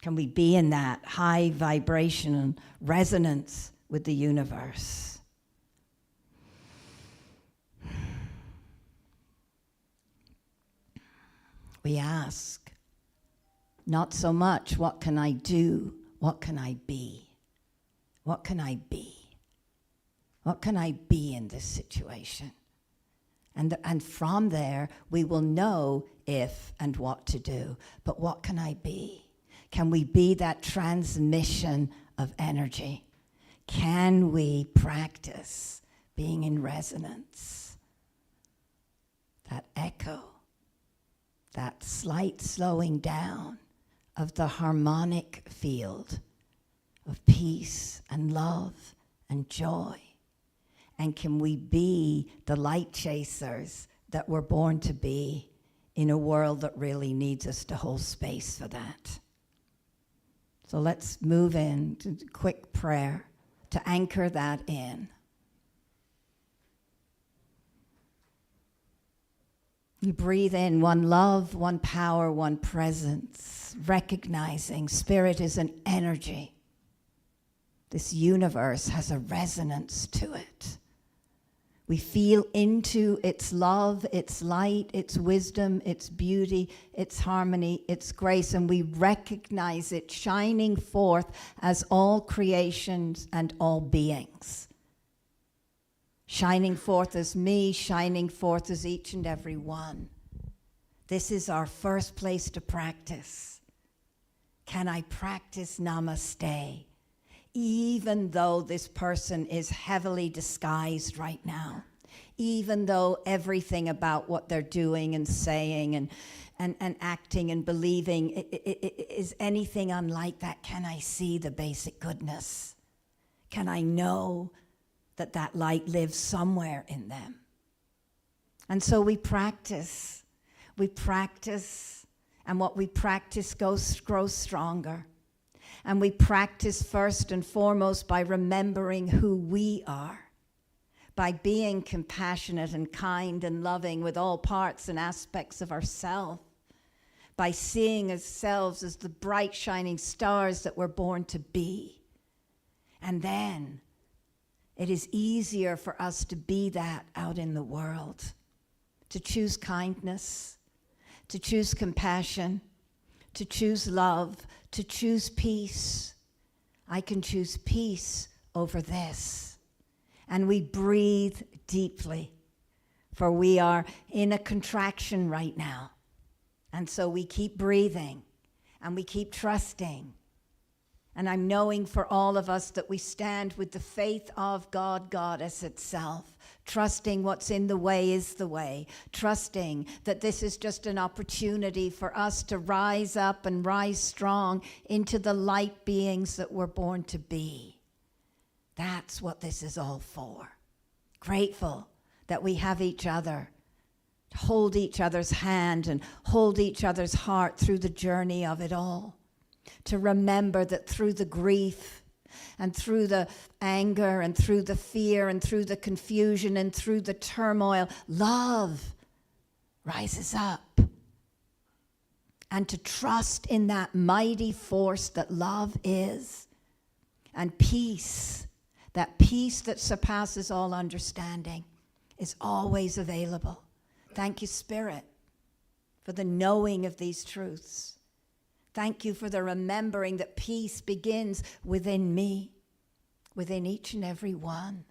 Can we be in that high vibration and resonance with the universe? We ask, not so much, what can I do? What can I be? What can I be? What can I be in this situation? And from there, we will know if and what to do. But what can I be? Can we be that transmission of energy? Can we practice being in resonance? That echo, that slight slowing down of the harmonic field of peace and love and joy. And can we be the light chasers that we're born to be in a world that really needs us to hold space for that? So let's move in to a quick prayer to anchor that in. You breathe in one love, one power, one presence, recognizing spirit is an energy. This universe has a resonance to it. We feel into its love, its light, its wisdom, its beauty, its harmony, its grace, and we recognize it shining forth as all creations and all beings. Shining forth as me, shining forth as each and every one. This is our first place to practice. Can I practice namaste? Even though this person is heavily disguised right now, even though everything about what they're doing and saying and acting and believing is anything unlike that, can I see the basic goodness? Can I know that that light lives somewhere in them? And so we practice, and what we practice grows stronger. And we practice first and foremost by remembering who we are, by being compassionate and kind and loving with all parts and aspects of ourselves, by seeing ourselves as the bright shining stars that we're born to be. And then it is easier for us to be that out in the world, to choose kindness, to choose compassion, to choose love, to choose peace. I can choose peace over this. And we breathe deeply, for we are in a contraction right now. And so we keep breathing, and we keep trusting. And I'm knowing for all of us that we stand with the faith of God, Goddess itself, trusting what's in the way is the way, trusting that this is just an opportunity for us to rise up and rise strong into the light beings that we're born to be. That's what this is all for. Grateful that we have each other, hold each other's hand and hold each other's heart through the journey of it all. To remember that through the grief and through the anger and through the fear and through the confusion and through the turmoil, love rises up. And to trust in that mighty force that love is. And peace, that peace that surpasses all understanding, is always available. Thank you, Spirit, for the knowing of these truths. Thank you for the remembering that peace begins within me, within each and every one.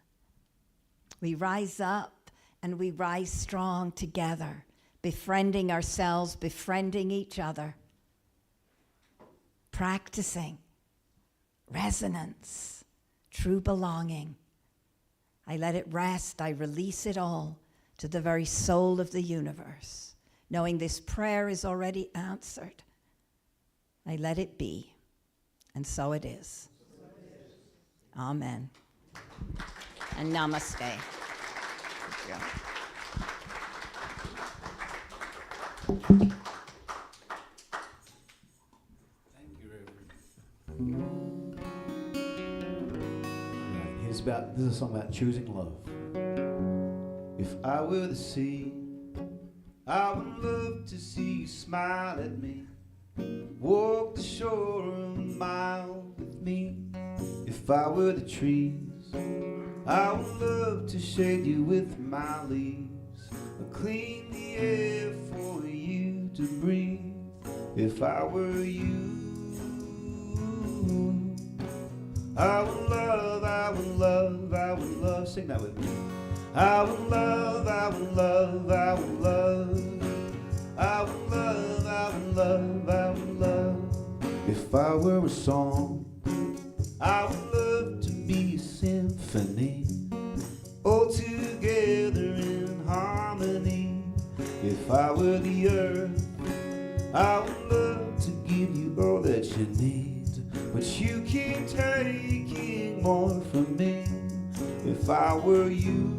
We rise up and we rise strong together, befriending ourselves, befriending each other, practicing resonance, true belonging. I let it rest, I release it all to the very soul of the universe, knowing this prayer is already answered. I let it be, and so it is. Amen. And namaste. Thank you. Right, this is a song about choosing love. If I were the sea, I would love to see you smile at me. Walk the shore a mile with me. If I were the trees, I would love to shade you with my leaves, or clean the air for you to breathe. If I were you, I would love, I would love, I would love. Sing that with me. I would love, I would love, I would love. I would love, I would love, I would love. If I were a song, I would love to be a symphony, all together in harmony. If I were the earth, I would love to give you all that you need, but you keep taking more from me. If I were you,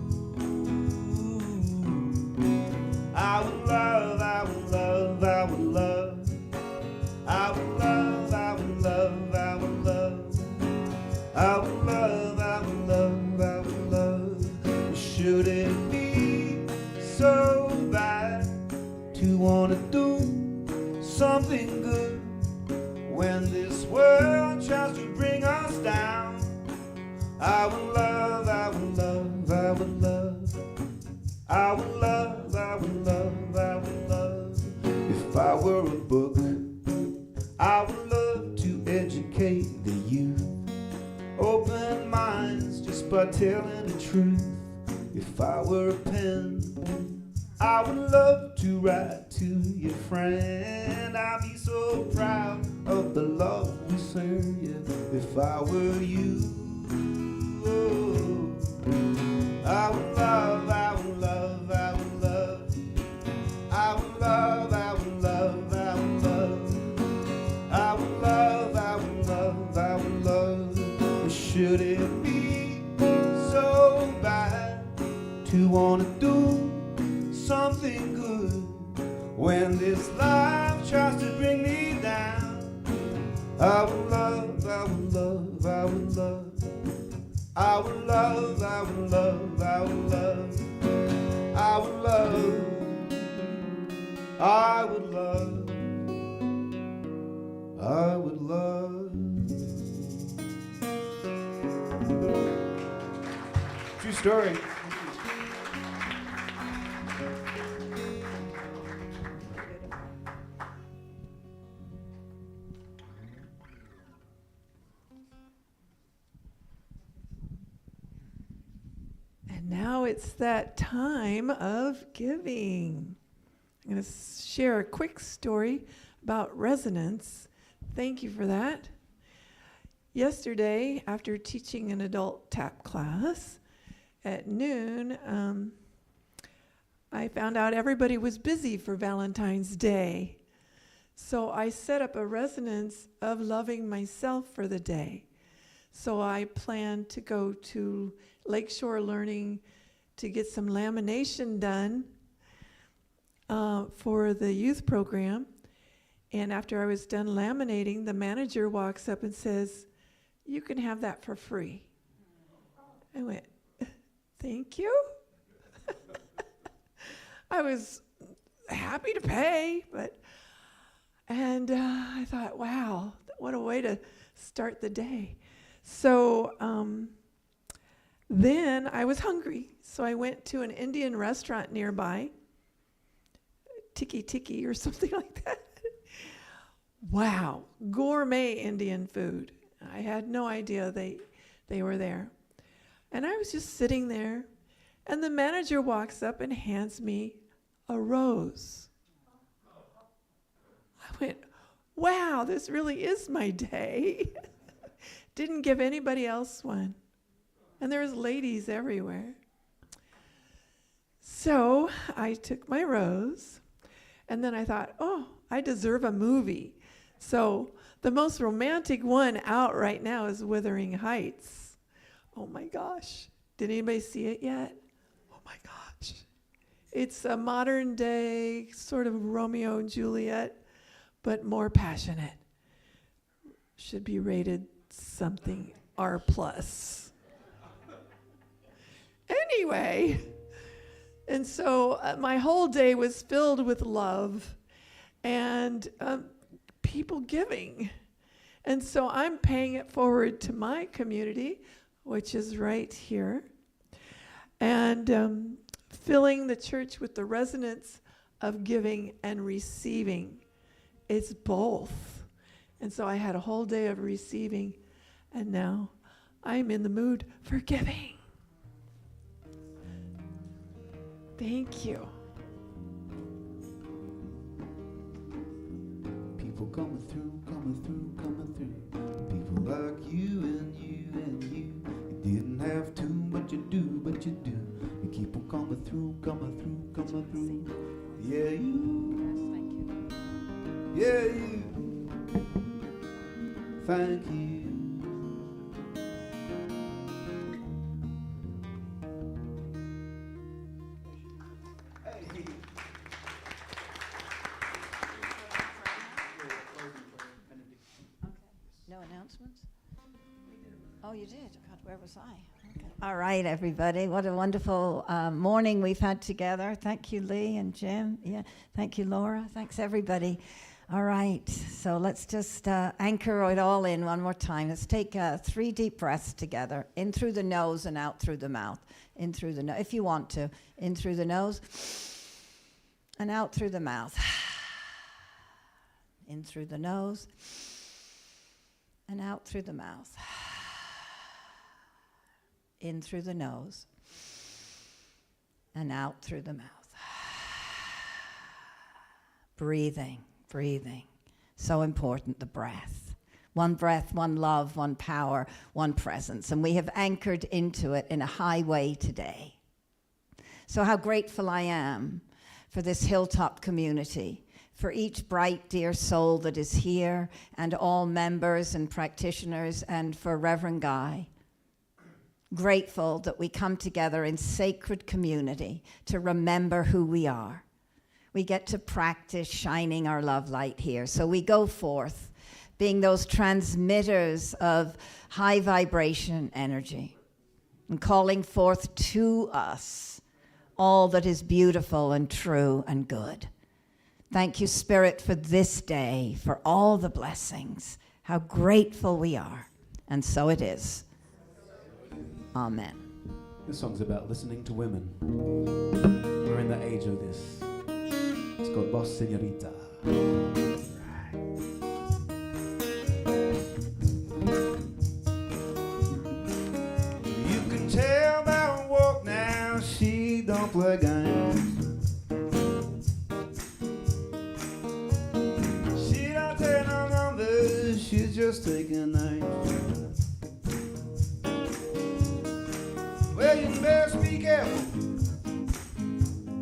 I would love, I would love, I would love. I would love, I would love, I would love. I would love, I would love, I would love. Should it be so bad to want to do something good when this world tries to bring us down? I would love, I would love, I would love. I would love, I would love, I would love. If I were a book, I would love to educate the youth. Open minds just by telling the truth. If I were a pen, I would love to write to your friend. I'd be so proud of the love we share. Yeah. If I were you, oh, I would love, I would love, I would love. I would love, I would love, I would love. I would love, I would love, I would love. Should it be so bad to want to do something good when this life tries to bring me down? I would love, I would love, I would love. I would love, I would love, I would love. I would love, I would love, I would love. True story. And now it's that time of giving. I'm going to share a quick story about resonance. Thank you for that. Yesterday, after teaching an adult tap class at noon, I found out everybody was busy for Valentine's Day. So I set up a resonance of loving myself for the day. So I planned to go to Lakeshore Learning to get some lamination done for the youth program. And after I was done laminating, the manager walks up and says, "You can have that for free." I went, "Thank you." I was happy to pay, and I thought, wow, what a way to start the day. So then I was hungry, so I went to an Indian restaurant nearby, Tiki Tiki or something like that. Wow, gourmet Indian food. I had no idea they were there. And I was just sitting there, and the manager walks up and hands me a rose. I went, wow, this really is my day. Didn't give anybody else one. And there was ladies everywhere. So I took my rose, and then I thought, oh, I deserve a movie. So the most romantic one out right now is Wuthering Heights. Oh my gosh. Did anybody see it yet? Oh my gosh. It's a modern day sort of Romeo and Juliet, but more passionate. should be rated something R plus. Anyway, and so my whole day was filled with love and people giving. And so I'm paying it forward to my community, which is right here, and filling the church with the resonance of giving and receiving. It's both. And so I had a whole day of receiving, and now I'm in the mood for giving. Thank you. People coming through. People like you and you and you. You didn't have to, but you do. You keep on coming through. Yeah, you. Yeah, you. Thank you. No announcements? Oh, you did? God, where was I? Okay. All right, everybody. What a wonderful morning we've had together. Thank you, Lee and Jim. Yeah. Thank you, Laura. Thanks, everybody. All right. So let's just anchor it all in one more time. Let's take 3 deep breaths together. In through the nose and out through the mouth. In through the nose, if you want to. In through the nose and out through the mouth. In through the nose and out through the mouth. In through the nose and out through the mouth. Breathing. So important, the breath. One breath, one love, one power, one presence. And we have anchored into it in a high way today. So how grateful I am for this Hilltop community, for each bright, dear soul that is here, and all members and practitioners, and for Reverend Guy. Grateful that we come together in sacred community to remember who we are. We get to practice shining our love light here. So we go forth being those transmitters of high vibration energy and calling forth to us all that is beautiful and true and good. Thank you, Spirit, for this day, for all the blessings. How grateful we are. And so it is. Amen. This song's about listening to women. We're in the age of this. It's called Boss Señorita. You can tell by her walk now she don't play games. She don't take no numbers, she's just taking names. Well, you best be careful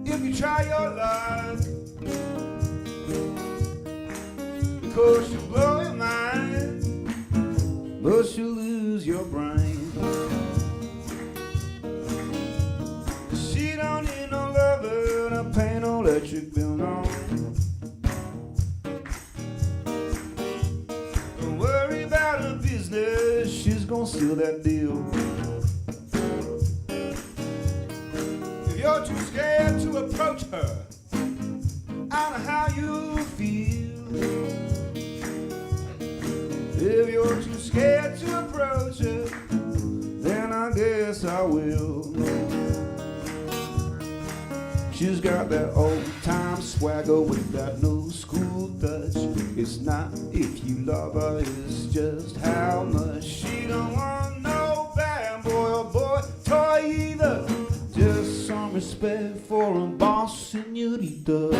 if you try your luck, because she'll blow your mind, but she'll lose your brain. She don't need no lover to pay no electric bill, no. Don't worry about her business, she's gonna seal that deal. You're too scared to approach her. I don't know how you feel. If you're too scared to approach her, then I guess I will. She's got that old time swagger with that new school touch. It's not if you love her, it's just how much. She don't want no bad boy or boy toy either. Just some respect for a boss señorita.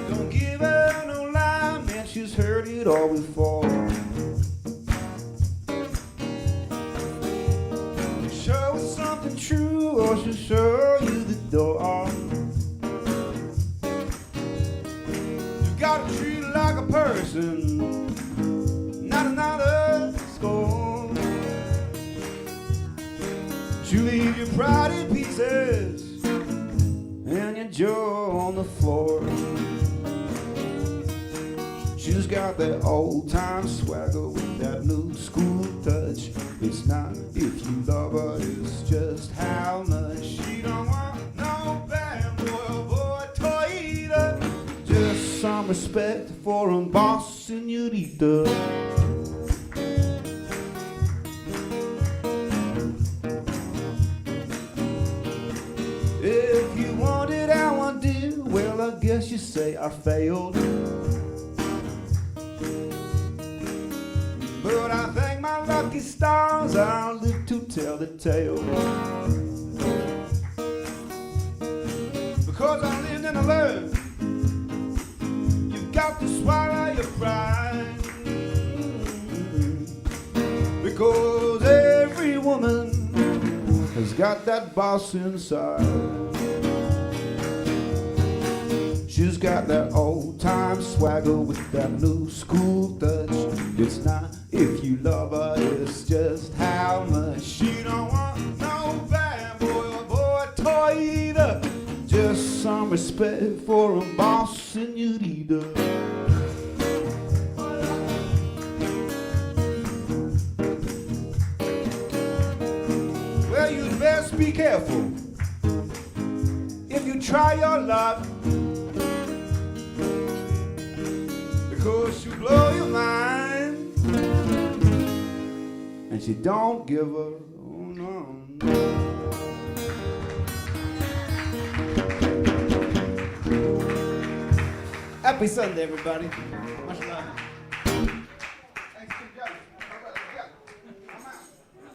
Don't give her no lie, man, she's heard it all before. Show her something true, or she'll show you the door. You gotta treat her like a person, not another score. You leave your pride in pieces and your jaw on the floor. She's got that old time swagger with that new school touch. It's not if you love her, it's just how much. She don't want no bad boy toy either. Just some respect for a boss señorita. If you want it how I do, well, I guess you say I failed. But I thank my lucky stars I'll live to tell the tale. Because I lived and I learned, you've got to swallow your pride. Because every woman has got that boss inside. She's got that old time swagger with that new school touch. It's not if you love her, it's just how much. She don't want no bad boy toy either. Just some respect for a boss señorita. Well, you'd best be careful if you try your luck, because she'll blow your mind, and she don't give a no. Happy Sunday, everybody. Much love.